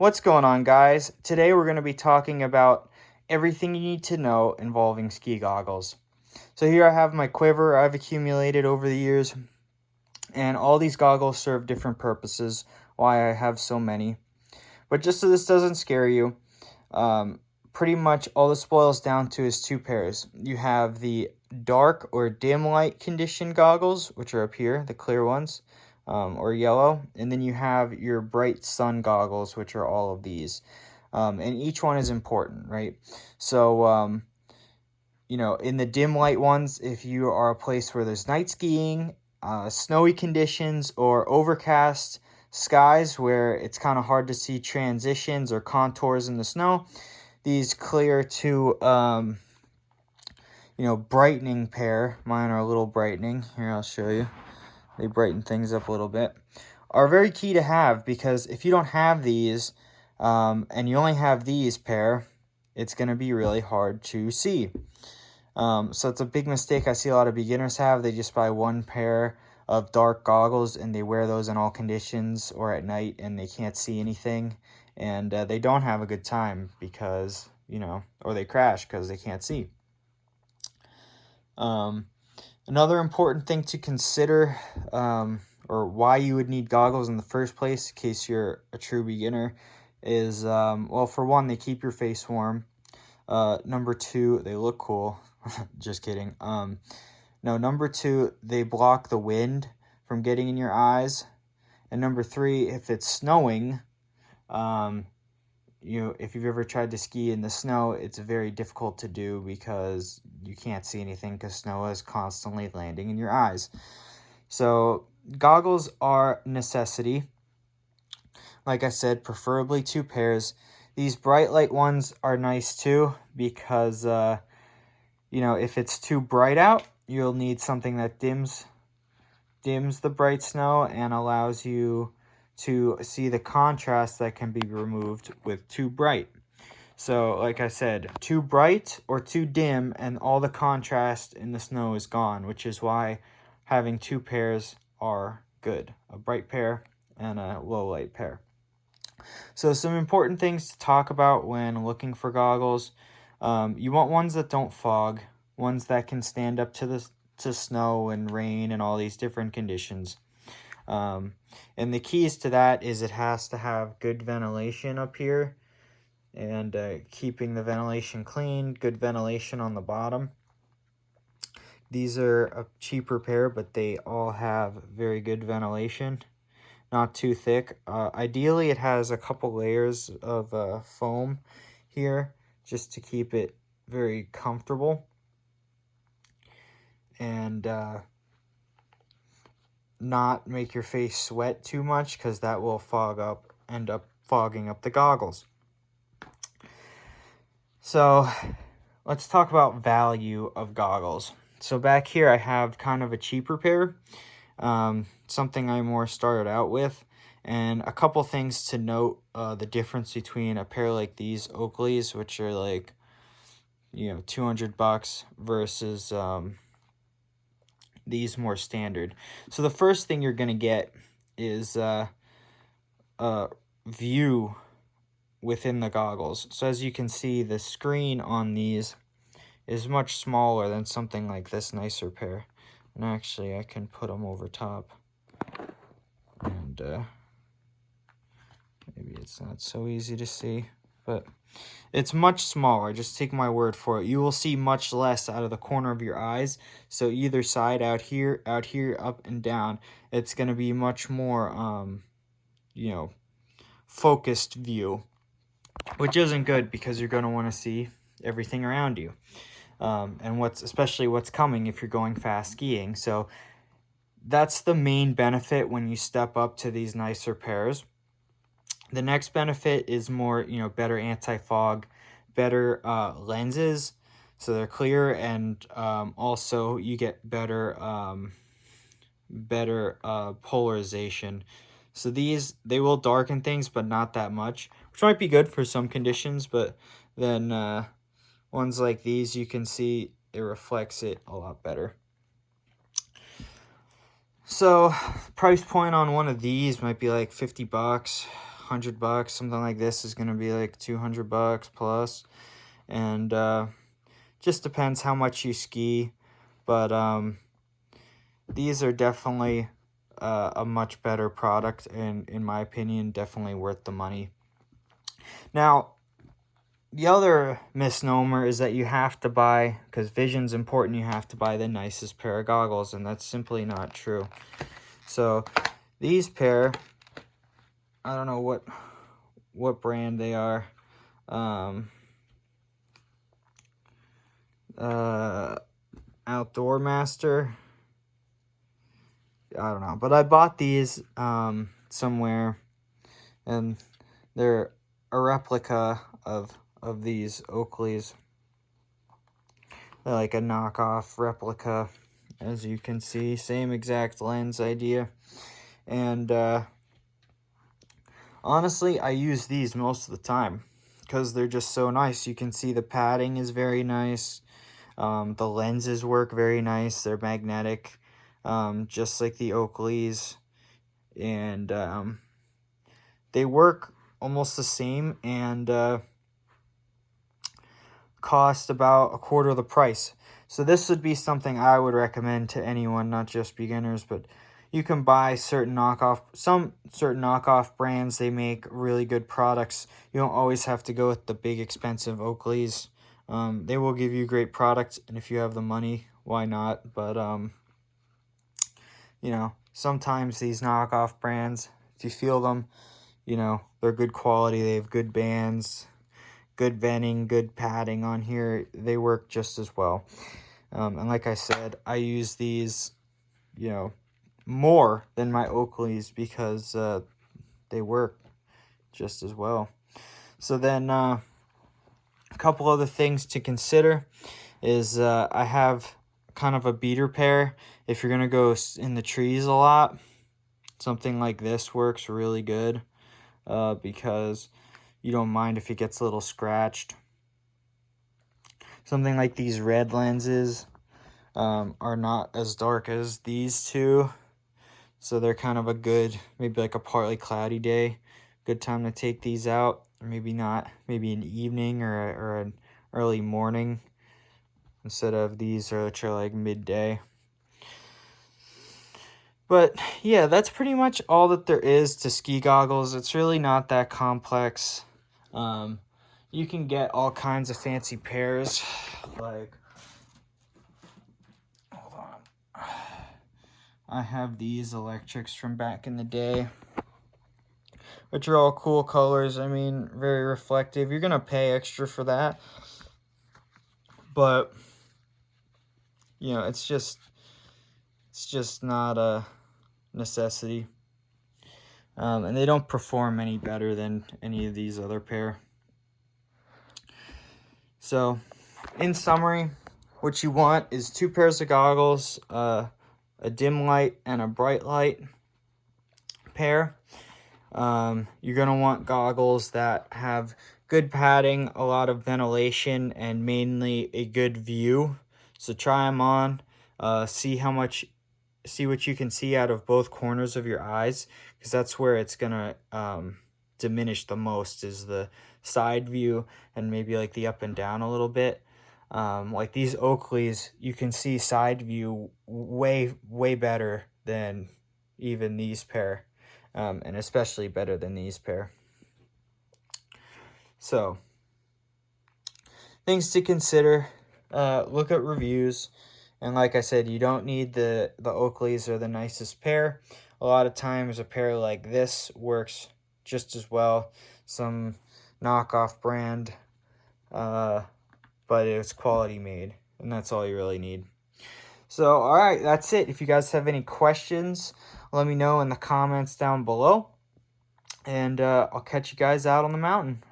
What's going on, guys? Today we're going to be talking about everything you need to know involving ski goggles. So here I have my quiver I've accumulated over the years, and all these goggles serve different purposes, why I have so many. But just so this doesn't scare you, pretty much all this boils down to is two pairs. You have the dark or dim light condition goggles, which are up here, the clear ones. Or yellow, and then you have your bright sun goggles, which are all of these, and each one is important, right? So in the dim light ones, if you are a place where there's night skiing, snowy conditions, or overcast skies where it's kind of hard to see transitions or contours in the snow, these clear to brightening pair, mine are a little brightening, here I'll show you. They brighten things up a little bit, are very key to have, because if you don't have these and you only have these pair, it's going to be really hard to see. So it's a big mistake I see a lot of beginners have. They just buy one pair of dark goggles and they wear those in all conditions or at night, and they can't see anything, and they don't have a good time because, or they crash because they can't see. Another important thing to consider, or why you would need goggles in the first place, in case you're a true beginner, is, well, for one, they keep your face warm. Number two, they look cool. Just kidding. No, number two, they block the wind from getting in your eyes. And number three, if it's snowing, if you've ever tried to ski in the snow, it's very difficult to do because you can't see anything because snow is constantly landing in your eyes. So goggles are necessity. Like I said, preferably two pairs. These bright light ones are nice too because, if it's too bright out, you'll need something that dims the bright snow and allows you to see the contrast that can be removed with too bright. So like I said, too bright or too dim and all the contrast in the snow is gone, which is why having two pairs are good. A bright pair and a low light pair. So some important things to talk about when looking for goggles. You want ones that don't fog, ones that can stand up to snow and rain and all these different conditions. And the keys to that is it has to have good ventilation up here, and keeping the ventilation clean, good ventilation on the bottom. These are a cheaper pair, but they all have very good ventilation, not too thick. Ideally, it has a couple layers of foam here just to keep it very comfortable. And not make your face sweat too much, because that will end up fogging up the goggles. So let's talk about value of goggles. So back here I have kind of a cheaper pair, something I more started out with, and a couple things to note, the difference between a pair like these Oakleys, which are like, $200 versus these more standard. So the first thing you're going to get is a view within the goggles. So as you can see, the screen on these is much smaller than something like this nicer pair. And actually, I can put them over top. And maybe it's not so easy to see, but it's much smaller. Just take my word for it. You will see much less out of the corner of your eyes. So either side, out here, up and down, it's going to be much more, focused view, which isn't good because you're going to want to see everything around you. And especially what's coming if you're going fast skiing. So that's the main benefit when you step up to these nicer pairs. The next benefit is more, better anti-fog, better lenses, so they're clear, and also you get better polarization. So they will darken things, but not that much, which might be good for some conditions, but then ones like these, you can see it reflects it a lot better. So price point on one of these might be like $50. $100. Something like this is gonna be like $200 plus, and just depends how much you ski. But these are definitely a much better product, and in my opinion, definitely worth the money. Now, the other misnomer is that you have to buy, because vision's important, you have to buy the nicest pair of goggles, and that's simply not true. So these pair, I don't know what brand they are. Outdoor Master. I don't know, but I bought these somewhere, and they're a replica of these Oakleys. They're like a knockoff replica, as you can see. Same exact lens idea. And honestly, I use these most of the time because they're just so nice. You can see the padding is very nice. The lenses work very nice. They're magnetic, just like the Oakleys. And they work almost the same, and cost about a quarter of the price. So this would be something I would recommend to anyone, not just beginners, but you can buy certain knockoff brands. They make really good products. You don't always have to go with the big expensive Oakleys. They will give you great products, and if you have the money, why not? But you know, sometimes these knockoff brands, if you feel them, you know, they're good quality. They have good bands, good venting, good padding on here. They work just as well. And like I said, I use these, you know, more than my Oakleys because they work just as well. So then a couple other things to consider is I have kind of a beater pair. If you're going to go in the trees a lot, something like this works really good because you don't mind if it gets a little scratched. Something like these red lenses are not as dark as these two, so they're kind of a good, maybe like a partly cloudy day, good time to take these out. Or maybe not, maybe an evening or an early morning instead of these, which are like midday. But yeah, that's pretty much all that there is to ski goggles. It's really not that complex. You can get all kinds of fancy pairs, like, hold on, I have these electrics from back in the day, which are all cool colors. I mean, very reflective. You're gonna pay extra for that, but you know, it's just not a necessity. And they don't perform any better than any of these other pair. So, in summary, what you want is 2 pairs of goggles, a dim light and a bright light pair. You're going to want goggles that have good padding, a lot of ventilation, and mainly a good view. So try them on, see what you can see out of both corners of your eyes, because that's where it's going to diminish the most, is the side view and maybe like the up and down a little bit. Like these Oakleys, you can see side view way better than even these pair, and especially better than these pair. So things to consider, look at reviews, and like I said, you don't need the Oakleys or the nicest pair. A lot of times a pair like this works just as well. Some knockoff brand, but it's quality made, and that's all you really need. So, all right, that's it. If you guys have any questions, let me know in the comments down below, and I'll catch you guys out on the mountain.